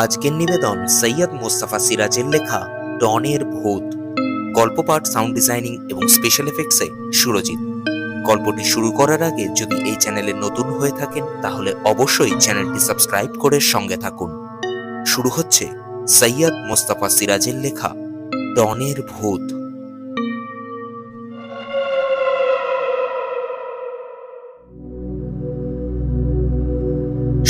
আজকের নিবেদন সৈয়দ মোস্তফা সিরাজের লেখা ডনের ভূত। গল্প পাঠ, সাউন্ড ডিজাইনিং এবং স্পেশাল এফেক্টসে সুরজিৎ। গল্পটি শুরু করার আগে যদি এই চ্যানেলে নতুন হয়ে থাকেন তাহলে অবশ্যই চ্যানেলটি সাবস্ক্রাইব করে সঙ্গে থাকুন। শুরু হচ্ছে সৈয়দ মোস্তফা সিরাজের লেখা ডনের ভূত।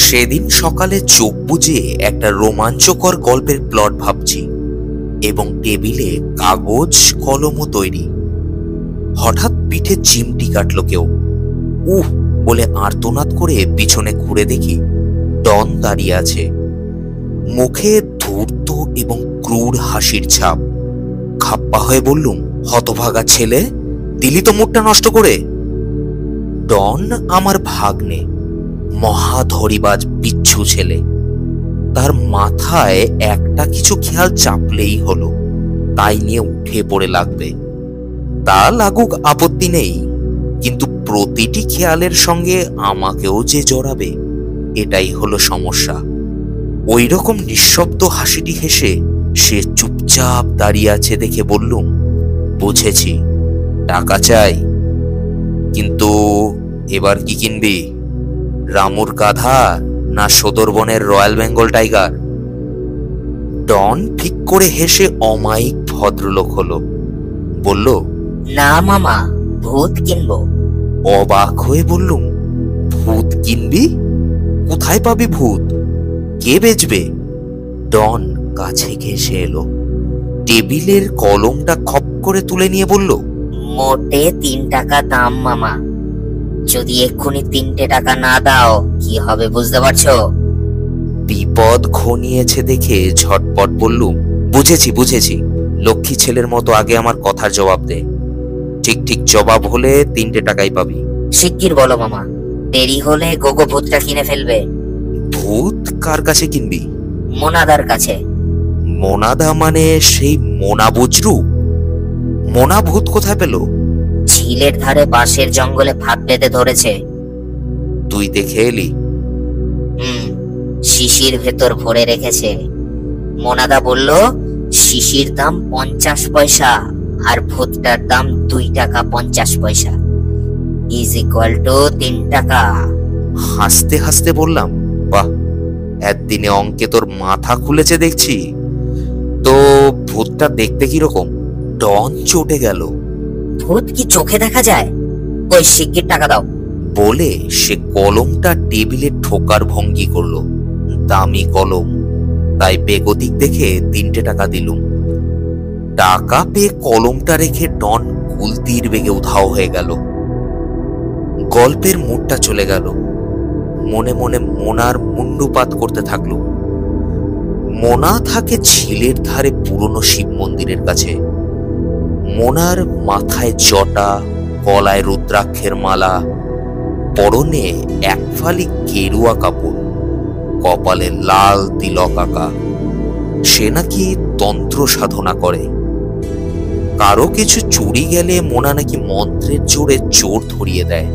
সেদিন সকালে চোখ বুজে একটা রোমাঞ্চকর গল্পের প্লট ভাবছি এবং টেবিলে কাগজ কলমও তৈরি। হঠাৎ পিঠে চিমটি কাটল কেউ। উহ বলে আর্তনাদ করে পিছনে ঘুরে দেখি ডন দাঁড়িয়ে আছে, মুখে ধূর্ত এবং ক্রূর হাসির ছাপ। খাপ্পা হয়ে বললুম, হতভাগা ছেলে, দিলি তো মুডটা নষ্ট করে। ডন আমার ভাগ্নে, মহাধরিবাজ বিচ্ছু ছেলে। তার মাথায় একটা কিছু খেয়াল চাপলেই হলো, তাই নিয়ে উঠে পড়ে লাগবে। তা লাগুক, আপত্তি নেই, কিন্তু প্রতিটি খেয়ালের সঙ্গে আমাকেও যে জড়াবে, এটাই হলো সমস্যা। ওই রকম নিঃশব্দ হাসিটি হেসে সে চুপচাপ দাঁড়িয়ে আছে দেখে বললুম, বুঝেছি, টাকা চাই, কিন্তু এবার কি কিনবি? রামুর গাধা না সদরবনের রয়্যাল বেঙ্গল টাইগার? ডন ঠিক করে হেসে অমায়িক ভদ্রলোক হলো, বলল, না মামা, ভূত কিনবো। অবাক হয়ে বললুম, ভূত কিনবি? কোথায় পাবি ভূত? কে বেচবে? ডন কাছে ঘেসে এলো, টেবিলের কলমটা খপ করে তুলে নিয়ে বলল, মোটে 3 টাকা দাম মামা। যদি এক্ষুনি 3টে টাকা না দাও কি হবে বুঝতে পারছো? বিপদ ঘনিয়েছে দেখে ঝটপট বললুম, বুঝেছি বুঝেছি, লক্ষ্মী ছেলের মতো আগে আমার কথার জবাব দে। ঠিক ঠিক জবাব হলে 3টে টাকাই পাবি। শিগগির বলো মামা, দেরি হলে গোগো ভূতটা কিনে ফেলবে। ভূত কার কাছে কিনবি? মোনাদার কাছে। মোনাদা মানে সেই মোনা বজরু? মোনা ভূত কোথায় পেল? ঝিলের ধারে বাঁশের জঙ্গলে ফাঁদ পেতে ধরেছে। তুই দেখে এলি? শিশির ভেতর ভরে রেখেছে। মোনাদা বলল, শিশির দাম 50 পয়সা আর ভূতটার দাম 2 টাকা 50 পয়সা ইজ ইকুয়াল টু 3 টাকা। হাসতে হাসতে বললাম, বাহ, একদিনে অঙ্কে তোর মাথা খুলেছে দেখছি। তো ভূতটা দেখতে কিরকম? ডন চটে গেল, ভূত কি চোখে দেখা যায়? ওই শিগগির টাকা দাও। বলে সে কলমটা টেবিলে ঠোকার ভঙ্গি করলো। দামি কলম, তাই বেগতিক দেখে 3টে টাকা দিলুম। টাকা পেয়ে কলমটা রেখে ডন কুলতির বেগে উধাও হয়ে গেল। গল্পের মুডটা চলে গেল। মনে মনে মোনার মুন্ডুপাত করতে থাকলো। মোনা থাকে ঝিলের ধারে পুরনো শিব মন্দিরের কাছে। মোনার মাথায় জটা, গলায় রুদ্রাক্ষের মালা, পরনে এক ফালি গেরুয়া কাপড়, কপালে লাল তিলক আঁকা। সে নাকি তন্ত্র সাধনা করে। কারো কিছু চুরি গেলে মোনা নাকি মন্ত্রের জোরে চোর ধরিয়ে দেয়,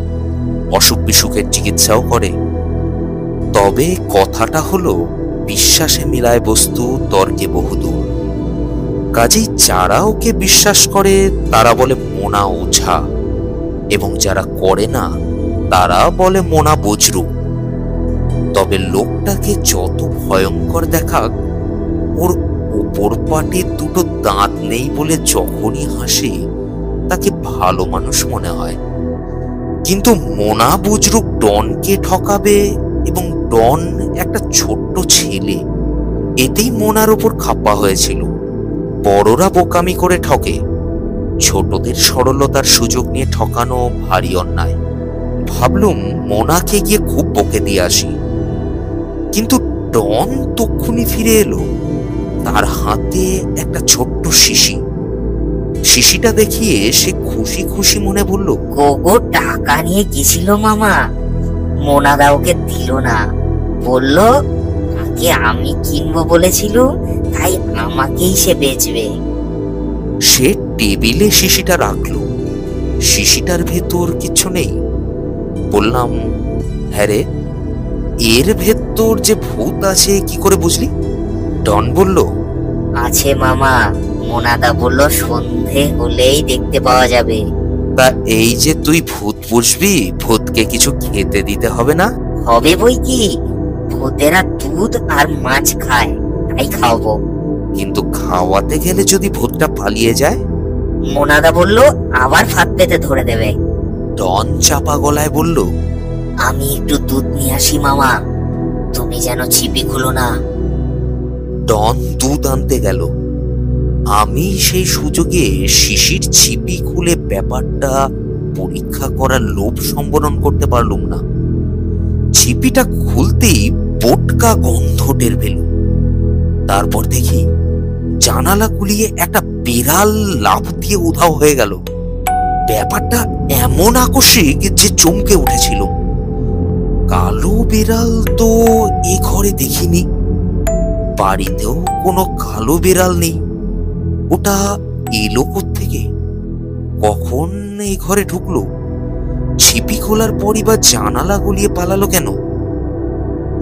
অসুখ বিসুখের চিকিৎসাও করে। তবে কথাটা হলো, বিশ্বাসে মিলায় বস্তু, তর্কে বহুদূর। কাজেই যারা ওকে বিশ্বাস করে তারা বলে মোনা ওঝা, এবং যারা করে না তারা বলে মোনা বজরু। তবে লোকটাকে যত ভয়ঙ্কর দেখাক, ওর উপর পাটে 2টো দাঁত নেই বলে যখনই হাসে তাকে ভালো মানুষ মনে হয়। কিন্তু মোনা বজরু ডনকে ঠকাবে, এবং ডন একটা ছোট্ট ছেলে, এতেই মোনার উপর খাপ্পা হয়েছিল। বড়রা বোকামি করে ঠকে, ছোটদের সরলতার সুযোগ নিয়ে ঠকানো ভারী অন্যায়। ভাবলুম মোনাকে গিয়ে খুব বকে দিয়ে আসি, কিন্তু ডন তক্ষুনি ফিরে এলো। তার হাতে একটা ছোট্ট শিশি। শিশিটা দেখিয়ে সে খুশি খুশি মনে বলল, গোগো টাকা নিয়ে গেছিল মামা, মোনাদা ওকে দিল না। বলল আগে আমি কিনবো বলেছিল, তাই আমাকেই সে বেচবে। সে টেবিলে শিশিটা রাখলো। শিশিটার ভেতর কিছু নেই। বললাম, হ্যাঁ রে, এর ভেতর যে ভূত আছে কি করে বুঝলি? ডন বলল, আছে মামা, মোনাদা বলল সন্ধে হলেই দেখতে পাওয়া যাবে। তা এই যে তুই ভূত পুষবি, ভূতকে কিছু খেতে দিতে হবে না? হবে বই কি, ভূতেরা দুধ আর মাছ খায়, তাই খাওয়াবো। কিন্তু খাওয়াতে গেলে যদি ভূতটা পালিয়ে যায়? মোনাদা বলল আবার ফাঁদ পেতে ধরে দেবে। ডন চাপা গলায় বলল, আমি একটু দুধ নিয়ে আসি মামা, তুমি যেন ছিপি খুলো না। ডন দুধ আনতে গেল। আমি সেই সুযোগে শিশির ছিপি খুলে ব্যাপারটা পরীক্ষা করার লোভ সম্বরণ করতে পারলুম না। ছিপিটা খুলতেই বোটকা গন্ধ টের পেলুম। তারপর দেখি জানালা খুলিয়ে একটা বিড়াল লাফ দিয়ে উধাও হয়ে গেল। ব্যাপারটা এমন আকস্মিক যে চমকে উঠেছিল। কালো বিড়াল তো এ ঘরে দেখিনি, বাড়িতেও কোনো কালো বিড়াল নেই। ওটা এলো কোত্থেকে, কখন এই ঘরে ঢুকলো? ছিপি খোলার পরই বা জানালা গলিয়ে পালালো কেন?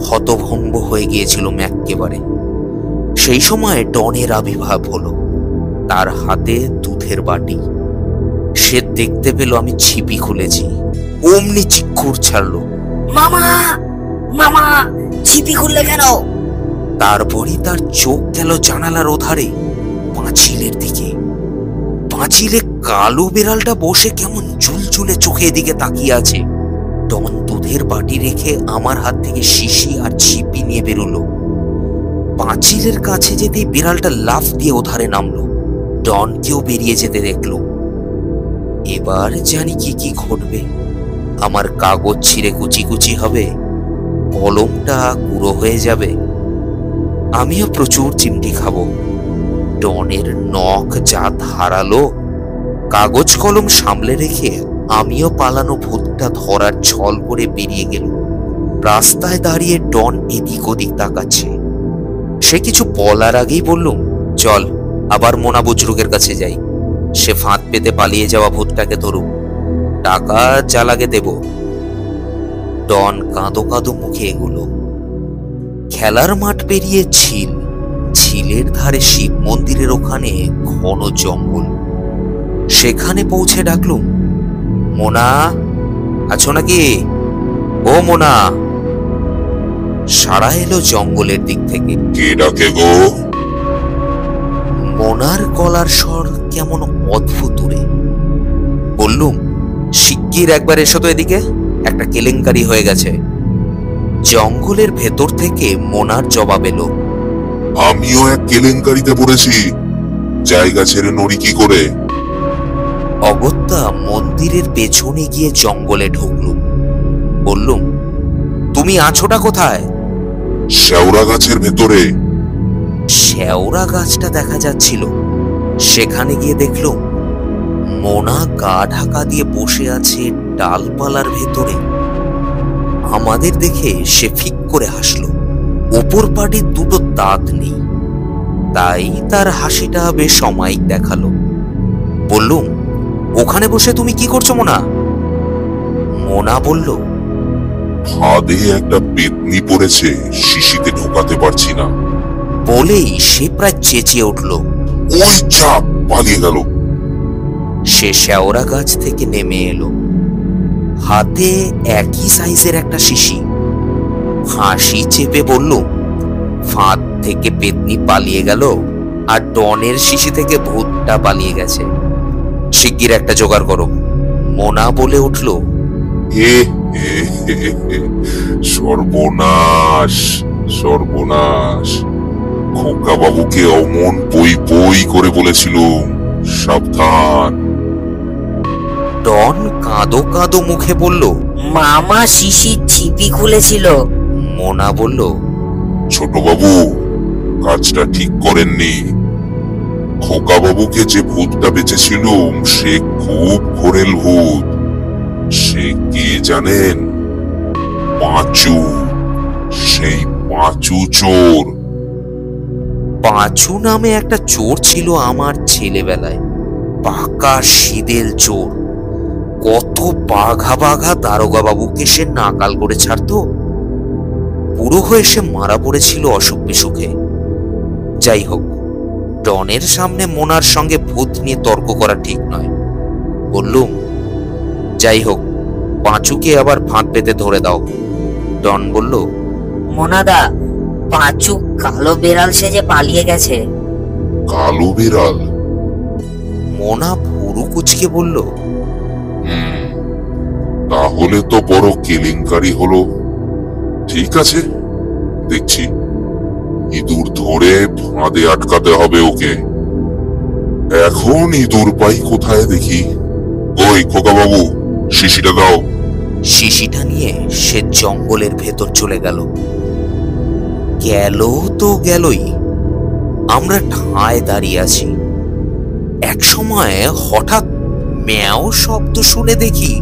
হতভম্ব হয়ে গিয়েছিল একেবারে। সেই সময় ডনের আবির্ভাব হলো, তার হাতে দুধের বাটি। সে দেখতে পেল আমি ছিপি খুলেছি, অমনি চিৎকার ছাড়লো, মামা মামা, ছিপি খুললে কেন? তারপরই তার চোখ গেল জানালার ওধারে পাঁচিলের দিকে। পাঁচিলে কালো বিড়ালটা বসে কেমন ঝুলঝুলে চোখের দিকে তাকিয়ে আছে। ডন দুধের বাটি রেখে আমার হাত থেকে শিশি আর ছিপি নিয়ে বেরোলো। পাঁচিলের কাছে যেতেই বিড়ালটা লাফ দিয়ে ওধারে নামলো। ডনকেও বেরিয়ে যেতে দেখলো। এবার জানি কি কি ঘটবে। আমার কাগজ ছিঁড়ে কুচি কুচি হবে, কলমটা গুঁড়ো হয়ে যাবে, আমিও প্রচুর চিমটি খাবো। ডনের নখ জাত হারালো। কাগজ কলম সামলে রেখে আমিও পালানো ভূতটা ধরার ছল করে বেরিয়ে গেল। রাস্তায় দাঁড়িয়ে ডন এদিক ওদিক তাকাচ্ছে। সে কিছু বলার আগেই বললুম, চল আবার মোনা বুজরুকের কাছে যাই, সে ফাঁদ পেতে পালিয়ে যাওয়া ভূতটাকে ধরুক, টাকা যা লাগে দেব। ডন কাঁদো কাঁদো মুখে এগুলো। খেলার মাঠ পেরিয়ে ঝিল, ঝিলের ধারে শিব মন্দিরের ওখানে ঘন জঙ্গল। সেখানে পৌঁছে ডাকলুম, মোনা আছো নাকি? ও মোনা। সাড়া এলো জঙ্গলের দিক থেকে। কে ডাকে গো? মোনার গলার স্বর কেমন অদ্ভুত রে। বললুম, শিগগির একবার এসো তো এদিকে, একটা কেলেঙ্কারি হয়ে গেছে। জঙ্গলের ভেতর থেকে মোনার জবাব এলো, আমিও এক কেলেঙ্কারিতে পড়েছি, জায়গা ছেড়ে নড়ি কি করে? অগত্যা মন্দিরের পেছনে গিয়ে জঙ্গলে ঢুকলুম। বললুম, তুমি আছোটা কোথায়? শেওড়া গাছের ভেতরে। শেওড়া গাছটা দেখা যাচ্ছিল। সেখানে গিয়ে দেখলুম মোনা গা ঢাকা দিয়ে বসে আছে ডালপালার ভেতরে। আমাদের দেখে সে ফিক করে হাসলো। ওপর পাটির দুটো দাঁত নেই, তাই তার হাসিটা বেশ অমায়িক দেখালো। বললুম, ওখানে বসে তুমি কি করছো মোনা? মোনা বলল, ফাঁদে একটা পেতনি পড়েছে, শিশিতে ঢোকাতে পারছি না। বলেই সে প্রায় চেঁচিয়ে উঠল। ওই চাপ পালিয়ে গেল। সে শেওড়া গাছ থেকে নেমে এলো, হাতে একই সাইজের একটা শিশি। হাসি চেপে বলল, ফাঁদ থেকে পেতনি পালিয়ে গেল আর ডনের শিশি থেকে ভূতটা পালিয়ে গেছে, শিগগির একটা জোগাড় করো। মোনা বলে উঠল, এ সর্বনাশ সর্বনাশ, খোকা বাবুকে অমন পই পই করে বলেছিল, সাবধান। ডন কাঁদো কাঁদো মুখে বলল, মামা শিশির ছিপি খুলেছিল। মোনা বলল, ছোট বাবু কাজটা ঠিক করেননি। খোকা বাবুকে যে ভূতটা বেঁচেছিলুম সে খুব ঘোরেল ভূত। সে কে জানেন? পাঁচু, সেই পাঁচু চোর। পাঁচু নামে একটা চোর ছিল আমার ছেলেবেলায়, পাকা সিদেল চোর। কত বাঘা বাঘা দারোগা বাবুকে সে নাকাল করে ছাড়তো। বুড়ো হয়ে সে মারা পড়েছিল অসুখ বিসুখে। যাই হোক, ডনের সামনে মোনার সঙ্গে ভূত নিয়ে তর্ক করা ঠিক নয়। বললুম, যাই হোক, পাঁচুকে আবার ফাঁদ পেতে ধরে দাও। ডন বলল, মোনাদা, পাঁচু কালো বেড়াল সেজে পালিয়ে গেছে। কালো বিড়াল? মোনা ভুরু কুচকে বলল, তাহলে তো বড় কেলেঙ্কারি হলো। ঠিক আছে, দেখছি। ইঁদুর ধরে ফাঁদে আটকাতে হবে ওকে। এখন ইঁদুর পাই কোথায় দেখি। ওই খোকা বাবু, শিশিটা দাও। শিশিটা নিয়ে সে জঙ্গলের ভেতর চলে গেল। গেল তো গেলই, আমরা ঠায় দাঁড়িয়ে আছি। এক সময় হঠাৎ ম্যাও শব্দ শুনে দেখি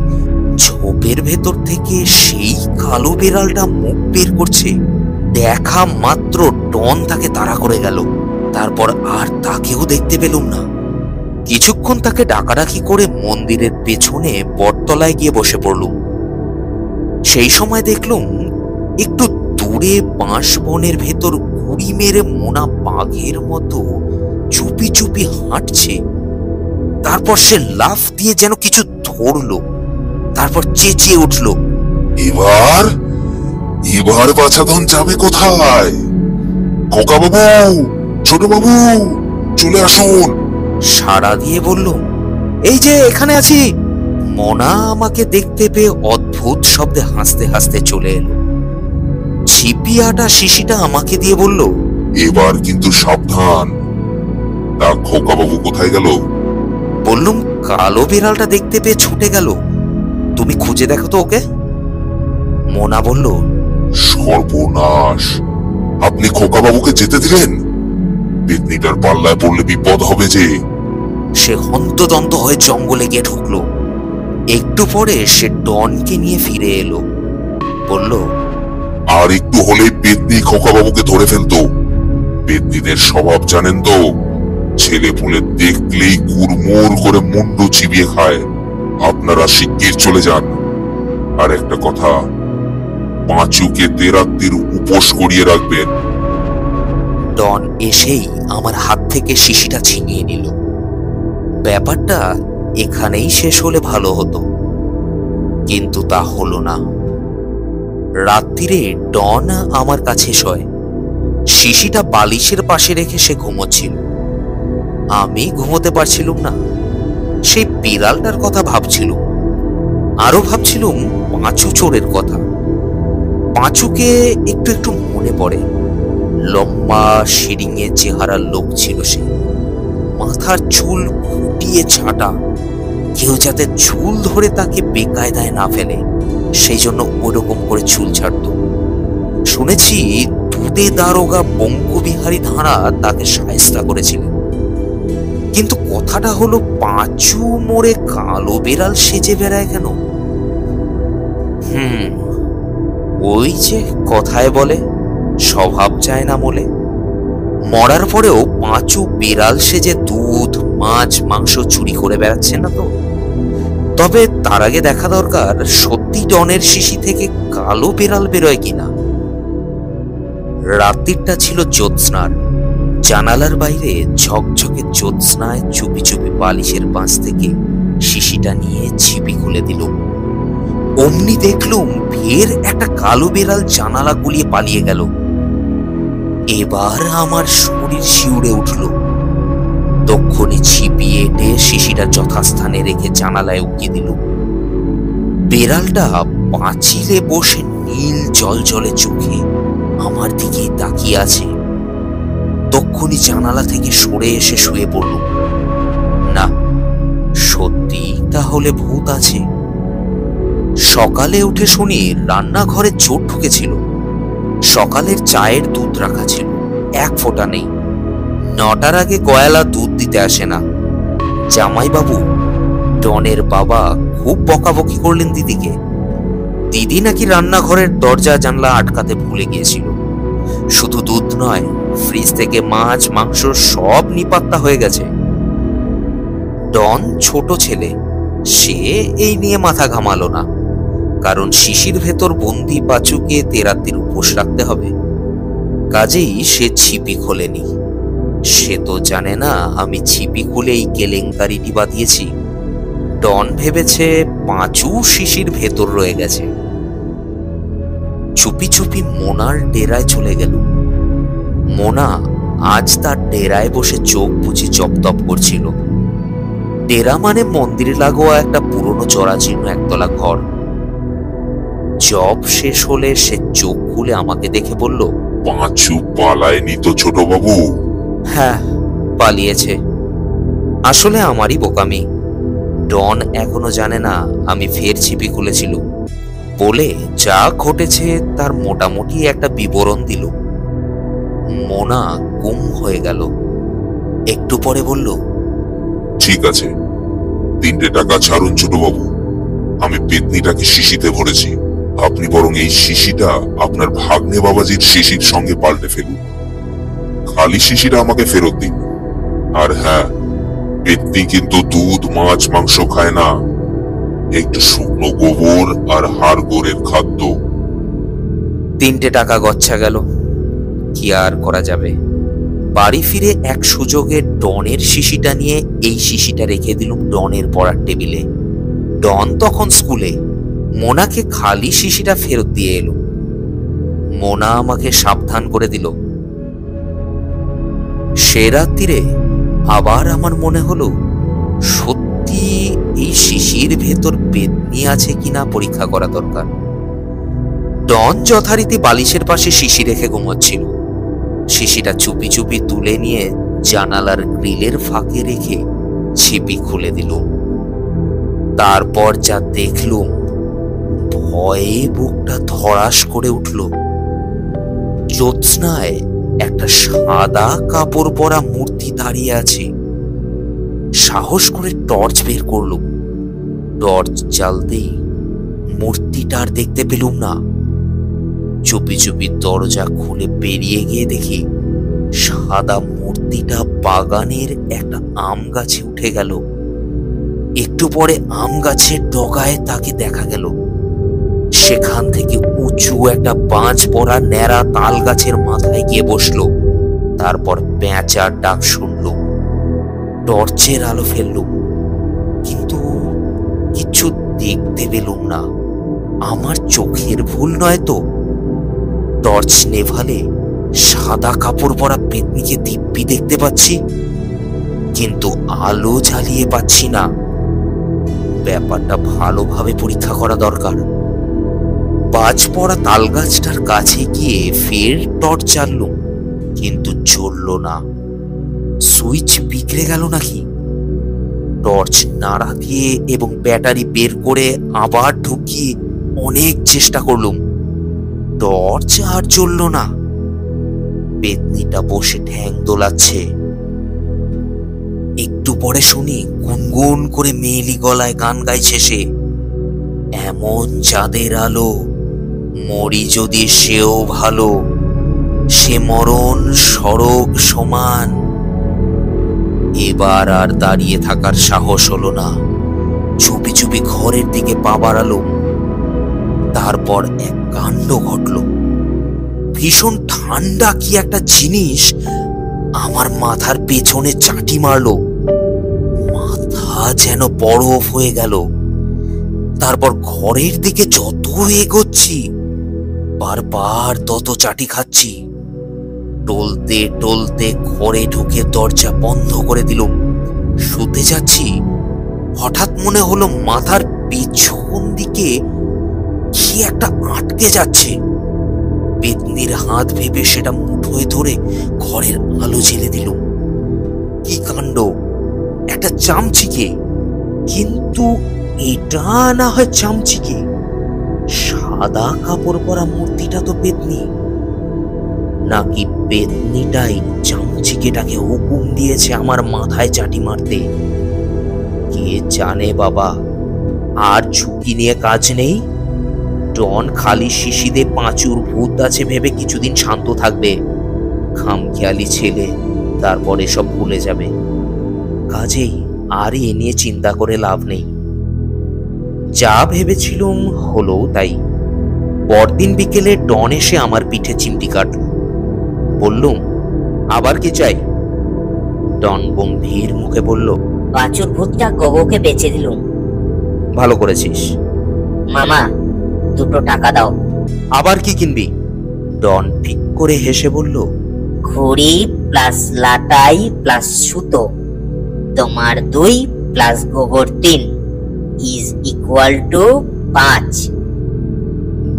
ঝোপের ভেতর থেকে সেই কালো বেড়ালটা মুখ বের করছে। দেখা মাত্র ডন তাকে তাড়া করে গেল। তারপর আর তাকেও দেখতে পেলুম না। কিছুক্ষণ তাকে ডাকাডাকি করে মন্দিরের পেছনে বটতলায় গিয়ে বসে পড়লুম। সেই সময় দেখলুম একটু দূরে বাঁশ বনের ভেতর গুড়ি মেরে মোনা বাঘের মতো চুপি চুপি হাঁটছে। তারপর সে লাফ দিয়ে যেন কিছু ধরলো, তারপর চেঁচিয়ে উঠল, এবার এবার বাছাধন যাবে কোথায়? খোকা বাবু, ছোট বাবু, চলে আসুন। সাড়া দিয়ে বললুম, এই যে এখানে আছি। মোনা আমাকে দেখতে পেয়ে অদ্ভুত শব্দে হাসতে হাসতে চলে এলো। ছিপি আটা শিশিটা আমাকে দিয়ে বলল, এবার কিন্তু সাবধান। তা খোকা বাবু কোথায় গেল? বললুম, কালো বিড়ালটা দেখতে পেয়ে ছুটে গেল, তুমি খুঁজে দেখো তো ওকে। মোনা বলল, সর্বনাশ, আপনি খোকা বাবুকে যেতে দিলেন? পেতনিটার পাল্লায় পড়লে বিপদ হবে যে। সে হন্তদন্ত হয়ে জঙ্গলে গিয়ে ঢুকলো। একটু পরে সে ডনকে নিয়ে ফিরে এলো। বলল, আর একটু হলেই পেতনি খোকা বাবুকে ধরে ফেলতো। পেতনিদের স্বভাব জানেন তো, ছেলে পুলে দেখলেই কুড়মুড় করে মুন্ডু চিবিয়ে খায়। আপনারা শিগগির চলে যান। আর একটা কথা, পাঁচুকে তেরাত্রির উপোস করিয়ে রাখবেন। ডন এসেই আমার হাত থেকে শিশিটা ছিনিয়ে নিল। ব্যাপারটা এখানেই শেষ হলে ভালো হতো, কিন্তু তা হলো না। রাত্রিরে ডন আমার কাছে শোয়। শিশিটা বালিশের পাশে রেখে সে ঘুমোচ্ছিল। আমি ঘুমোতে পারছিলুম না। সেই বিড়ালটার কথা ভাবছিলুম, আরো ভাবছিলুম পাঁচু চোরের কথা। পাঁচুকে একটু একটু মনে পড়ে। লম্বা শিরিঙে চেহারার লোক ছিল সে। মাথার চুল ফুটিয়ে ছাটা। কেউ যাতে চুল ধরে তাকে বেকায়দায় না ফেলে, সেই জন্য ওরকম করে চুল ছাড়ত। শুনেছি দুদে দারোগা বঙ্কবিহারী ধারা তাকে শায়েস্তা করেছিলেন। কিন্তু কথাটা হলো, পাঁচু মোড়ে কালো বেড়াল সেজে বেড়ায় কেন? ওই যে কথায় বলে, স্বভাব চায় না মোলে। মরার পরেও পাঁচু বিড়াল সেজে দুধ, মাছ, মাংস চুরি করে বেড়াচ্ছে না তো? তবে তার আগে দেখা দরকার সত্যি ডনের শিশি থেকে কালো বিড়াল বেরোয় কিনা। রাত্রিটা ছিল জ্যোৎস্নার। জানালার বাইরে ঝকঝকে জ্যোৎস্নায় চুপি চুপি বালিশের বাঁশ থেকে শিশিটা নিয়ে ছিপি খুলে দিল। অমনি দেখলুম ফের একটা কালো বিড়াল জানালা গুলিয়ে পালিয়ে গেল। এবার আমার শরীর শিউরে উঠল। তক্ষুনি ছিপি এঁটে শিশিটা যথাস্থানে রেখে জানালায় উকিয়ে দিল। বেড়ালটা পাঁচিলে বসে নীল জলজলে চোখে আমার দিকে তাকিয়ে আছে। তক্ষুনি জানালা থেকে সরে এসে শুয়ে পড়ল। না, সত্যি তাহলে ভূত আছে। সকালে উঠে শুনি রান্নাঘরে চোর ঢুকেছিল। সকালের চায়ের দুধ রাখা ছিল, এক ফোঁটা নেই। 9টার আগে গয়ালা দুধ দিতে আসে না। জামাইবাবু, ডনের বাবা, খুব বকাবকি করলেন দিদিকে। দিদি নাকি রান্নাঘরের দরজা জানলা আটকাতে ভুলে গিয়েছিল। শুধু দুধ নয়, ফ্রিজ থেকে মাছ, মাংস সব নিপাত্তা হয়ে গেছে। ডন ছোট ছেলে, সে এই নিয়ে মাথা ঘামালো না, কারণ শিশির ভেতর বন্দি পাঁচুকে তেরাত্রির উপোস রাখতে হবে। কাজেই সে ছিপি খোলেনি। সে তো জানে না আমি ছিপি খুলে এই কেলেঙ্কারিটি বাঁধিয়েছি। ডন ভেবেছে পাঁচু শিশির ভেতর রয়ে গেছে। চুপি চুপি মোনার ডেরায় চলে গেল। মোনা আজ তার ডেরায় বসে চোখ বুঝে জপতপ করছিল। ডেরা মানে মন্দিরে লাগোয়া একটা পুরনো জরাজীর্ণ একতলা ঘর। জব শেষ হলে সে চোখ খুলে আমাকে দেখে বলল, পাঁচু পালায়নি তো ছোট বাবু? হ্যাঁ, পালিয়েছে। আসলে আমারই বোকামি। ডন এখনো জানে না আমি ফের ছিপি খুলেছিল বলে যা ঘটেছে তার মোটামুটি একটা বিবরণ দিল। মোনা গুম হয়ে গেল। একটু পরে বলল, ঠিক আছে, 3টে টাকা ছাড়ুন ছোট বাবু। আমি পেতনিটাকে শিশিতে ভরেছি। আপনি বরং এই শিশিটা আপনার ভাগ্নে বাবাজির শিশির সঙ্গে পাল্টে ফেলুন। খালি শিশিটা আমাকে ফেরত দিন। আর হ্যাঁ, পেতনি কিন্তু দুধ মাছ মাংস খায় না, একটু শুকনো গোবর আর হাড় গোড়ের খাদ্য। 3টে টাকা গচ্ছা গেল। কি আর করা যাবে। বাড়ি ফিরে এক সুযোগে ডনের শিশিটা নিয়ে এই শিশিটা রেখে দিলুম ডনের পড়ার টেবিলে। ডন তখন স্কুলে। মোনাকে খালি শিশিটা ফেরত দিয়ে এলো। মোনা আমাকে সাবধান করে দিল। সে রাত্রিরে আবার আমার মনে হলো সত্যি এই শিশির ভেতর পেতনি আছে কিনা পরীক্ষা করা দরকার। ডন যথারীতি বালিশের পাশে শিশি রেখে ঘুমাচ্ছিল। শিশিটা চুপি চুপি তুলে নিয়ে জানালার গ্রিলের ফাঁকে রেখে ছিপি খুলে দিল। তারপর যা দেখলুম, ভয়ে বুকটা ধড়াস করে উঠল। জ্যোৎস্নায় একটা সাদা কাপড় পরা মূর্তি দাঁড়িয়ে আছে। সাহস করে টর্চ বের করলুম। টর্চ জ্বালতেই মূর্তিটা আর দেখতে পেলুম না। চুপি চুপি দরজা খুলে বেরিয়ে গিয়ে দেখি সাদা মূর্তিটা বাগানের একটা আম গাছে উঠে গেল। একটু পরে আম গাছের ডগায় তাকে দেখা গেল। সেখান থেকে উঁচু একটা বাঁশ পড়া ন্যাড়া তাল গাছের মাথায় গিয়ে বসলো। তারপর পেঁচার ডাক শুনল। টর্চের আলো ফেললুম, কিন্তু কিছু দেখতে পেলুম না। আমার চোখের ভুল নয় তো? টর্চ নেভালে সাদা কাপড় পরা পেতনিকে দিব্যি দেখতে পাচ্ছি, কিন্তু আলো জ্বালিয়ে পাচ্ছি না। ব্যাপারটা ভালোভাবে পরীক্ষা করা দরকার। বাজ পড়া তাল গাছটার কাছে গিয়ে ফের টর্চ জ্বাললুম, কিন্তু জ্বলল না। সুইচ বিগড়ে গেল নাকি? টর্চ নাড়া দিয়ে এবং ব্যাটারি বের করে আবার ঢুকিয়ে অনেক চেষ্টা করলুম। টর্চ আর জ্বলল না। পেতনিটা বসে ঠ্যাং দোলাচ্ছে। একটু পরে শুনি গুনগুন করে মেয়েলি গলায় গান গাইছে সে। এমন চাঁদের আলো, মরি যদি সেও ভালো, সে মরণ সড়ক সমান। এবার আর দাঁড়িয়ে থাকার সাহস হলো না। চুপি চুপি ঘরের দিকে পা বাড়ালুম। তারপর এক কাণ্ড ঘটল। ভীষণ ঠান্ডা কি একটা জিনিস আমার মাথার পেছনে চাটি মারলো। মাথা যেন বরফ হয়ে গেল। তারপর ঘরের দিকে যত এগোচ্ছি বারবার তত চাটি খাচ্ছি। টলতে টলতে ঘরে ঢুকে দরজা বন্ধ করে দিলুম। শুতে যাচ্ছি, হঠাৎ মনে হলো মাথার পেছন দিকে কি একটা আটকে যাচ্ছে। পেতনির হাত ভেবে সেটা মুঠোয় ধরে ঘরের আলো জ্বেলে দিলুম। কি কাণ্ড! একটা চামচিকে। কিন্তু এটা না হয় চামচিকে, সাদা কাপড় পরা মূর্তিটা তো পেতনি। নাকি পেতনিটাই চামচিকেটাকে হুকুম দিয়েছে আমার মাথায় চাটি মারতে? কে জানে বাবা। আর ঝুঁকি নিয়ে কাজ নেই। ডন খালি শিশিদে পাঁচুর ভূত আছে ভেবে কিছুদিন শান্ত থাকবে। খামখেয়ালি ছেলে, তারপর এসব ভুলে যাবে। কাজেই আর এ নিয়ে চিন্তা করে লাভ নেই। যা ভেবেছিলুম হলো তাই। পরদিন বিকেলে ডন এসে আমার পিঠে চিমটি কাটল। বললুম, আবার কি চাই? ডন গম্ভীর মুখে বলল, বাছুর ভূতটা গোগোকে বেচে দিলুম। ভালো করেছিস। মামা, 2 টাকা দাও। আবার কি কিনবি? ডন ঠিক করে হেসে বলল, ঘুড়ি প্লাস লাটাই প্লাস সুতো, তোমার 2 প্লাস গোগোর 3 ইজ ইকুয়াল টু 5।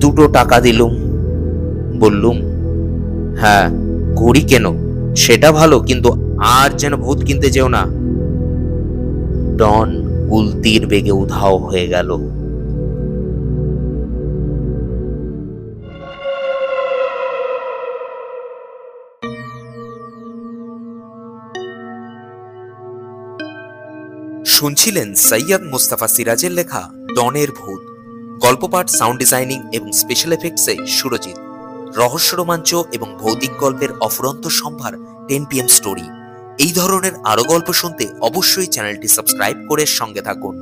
2 টাকা দিলুম। বললুম, হ্যাঁ ঘড়ি কেন, সেটা ভালো, কিন্তু আর যেন ভূত কিনতে যেও না। ডন গুলতির বেগে উধাও হয়ে গেল। শুনছিলেন সৈয়দ মুস্তাফা সিরাজের লেখা ডনের ভূত। গল্প পাঠ, সাউন্ড ডিজাইনিং এবং স্পেশাল এফেক্টসে সুরজিৎ। রহস্য, রোমাঞ্চ এবং ভৌতিক গল্পের অফুরন্ত সম্ভার 10 PM স্টোরি। এই ধরনের আরো গল্প শুনতে অবশ্যই চ্যানেলটি সাবস্ক্রাইব করে সঙ্গে থাকুন।